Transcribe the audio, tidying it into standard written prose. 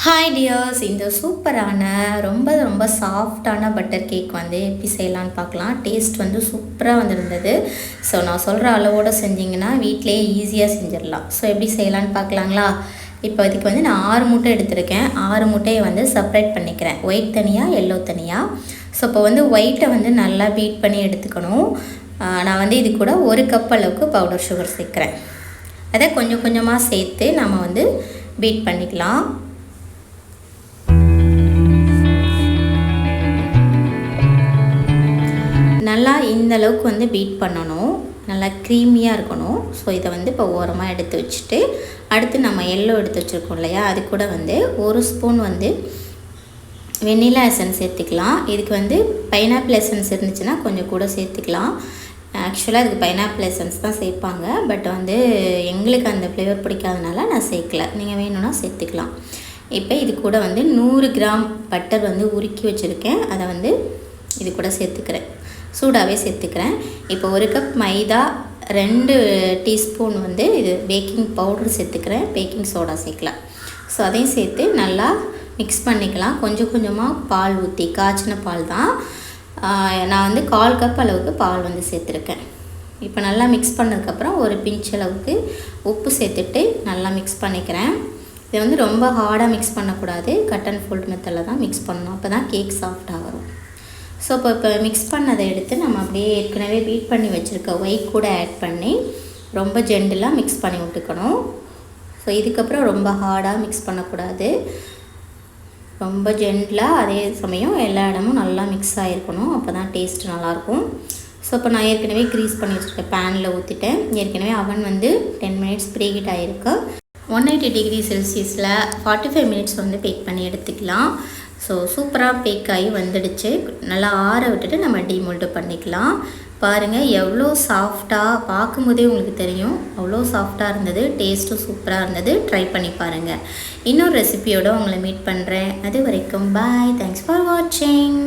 Hi tears, இந்த சூப்பரான ரொம்ப ரொம்ப சாஃப்டான பட்டர் கேக் வந்து எப்படி செய்யலான்னு பார்க்கலாம். டேஸ்ட் வந்து சூப்பராக வந்துருந்தது. ஸோ நான் சொல்கிற அளவோடு செஞ்சிங்கன்னா வீட்டிலேயே ஈஸியாக செஞ்சிடலாம். ஸோ எப்படி செய்யலான்னு பார்க்கலாங்களா? இப்போ இதுக்கு வந்து நான் 6 முட்டை எடுத்திருக்கேன். 6 முட்டையை வந்து செப்பரேட் பண்ணிக்கிறேன், ஒயிட் தனியாக எல்லோ தனியாக. ஸோ இப்போ வந்து ஒயிட்டை வந்து நல்லா பீட் பண்ணி எடுத்துக்கணும். நான் வந்து இது கூட 1 கப் அளவுக்கு பவுடர் சுகர் சேர்க்குறேன். அதை கொஞ்சம் கொஞ்சமாக சேர்த்து நம்ம வந்து பீட் பண்ணிக்கலாம். நல்லா இந்த அளவுக்கு வந்து பீட் பண்ணணும், நல்லா க்ரீமியாக இருக்கணும். ஸோ இதை வந்து இப்போ ஓரமாக எடுத்து வச்சுட்டு, அடுத்து நம்ம எல்லோ எடுத்து வச்சுருக்கோம் இல்லையா, அது கூட வந்து 1 ஸ்பூன் வந்து வெண்ணிலா எசன்ஸ் சேர்த்துக்கலாம். இதுக்கு வந்து பைனாப்பிள் எசன்ஸ் இருந்துச்சுன்னா கொஞ்சம் கூட சேர்த்துக்கலாம். ஆக்சுவலாக இதுக்கு பைனாப்பிள் எசன்ஸ் தான் சேர்ப்பாங்க, பட் வந்து எங்களுக்கு அந்த ஃப்ளேவர் பிடிக்காதனால நான் சேர்க்கல. நீங்கள் வேணும்னா சேர்த்துக்கலாம். இப்போ இது கூட வந்து 100 கிராம் பட்டர் வந்து உருக்கி வச்சுருக்கேன், அதை வந்து இது கூட சேர்த்துக்கிறேன். சூடாகவே சேர்த்துக்கிறேன். இப்போ 1 கப் மைதா, 2 டீஸ்பூன் வந்து இது பேக்கிங் பவுடர் சேர்த்துக்கிறேன், பேக்கிங் சோடா சேர்க்கலாம். ஸோ அதையும் சேர்த்து நல்லா மிக்ஸ் பண்ணிக்கலாம். கொஞ்சம் கொஞ்சமாக பால் ஊற்றி, காய்ச்சின பால் தான். நான் வந்து 1/4 கப் அளவுக்கு பால் வந்து சேர்த்துருக்கேன். இப்போ நல்லா மிக்ஸ் பண்ணதுக்கப்புறம் ஒரு பிஞ்ச் அளவுக்கு உப்பு சேர்த்துட்டு நல்லா மிக்ஸ் பண்ணிக்கிறேன். இதை வந்து ரொம்ப ஹார்டாக மிக்ஸ் பண்ணக்கூடாது, கட் அண்ட் ஃபோல்ட் மெத்தடில் தான் மிக்ஸ் பண்ணணும், அப்போ தான் கேக் சாஃப்டாக வரும். ஸோ இப்போ மிக்ஸ் பண்ணதை எடுத்து நம்ம அப்படியே ஏற்கனவே பீட் பண்ணி வச்சுருக்க ஒயிட் கூட ஆட் பண்ணி ரொம்ப ஜென்டிலாக மிக்ஸ் பண்ணி விட்டுக்கணும். ஸோ இதுக்கப்புறம் ரொம்ப ஹார்டாக மிக்ஸ் பண்ணக்கூடாது, ரொம்ப ஜென்டிலாக, அதே சமயம் எல்லா இடமும் நல்லா மிக்ஸ் ஆகிருக்கணும், அப்போ தான் டேஸ்ட் நல்லாயிருக்கும். ஸோ இப்போ நான் ஏற்கனவே க்ரீஸ் பண்ணி வச்சுருக்கேன், பேனில் ஊற்றிட்டேன். ஏற்கனவே அவன் வந்து 10 மினிட்ஸ் ப்ரீ ஹீட் ஆகிருக்கு. 180 டிகிரி செல்சியஸில் 45 மினிட்ஸ் வந்து பேக் பண்ணி எடுத்துக்கலாம். ஸோ சூப்பராக பேக் ஆகி வந்துடுச்சு. நல்லா ஆற விட்டுட்டு நம்ம டீமோல்டு பண்ணிக்கலாம். பாருங்கள் எவ்வளோ சாஃப்டாக, பார்க்கும்போதே உங்களுக்கு தெரியும் அவ்வளோ சாஃப்டாக இருந்தது. டேஸ்ட்டும் சூப்பராக இருந்தது. ட்ரை பண்ணி பாருங்கள். இன்னொரு ரெசிபியோடு உங்களை மீட் பண்ணுறேன். அது வரைக்கும் பாய். தேங்க்ஸ் ஃபார் வாட்சிங்.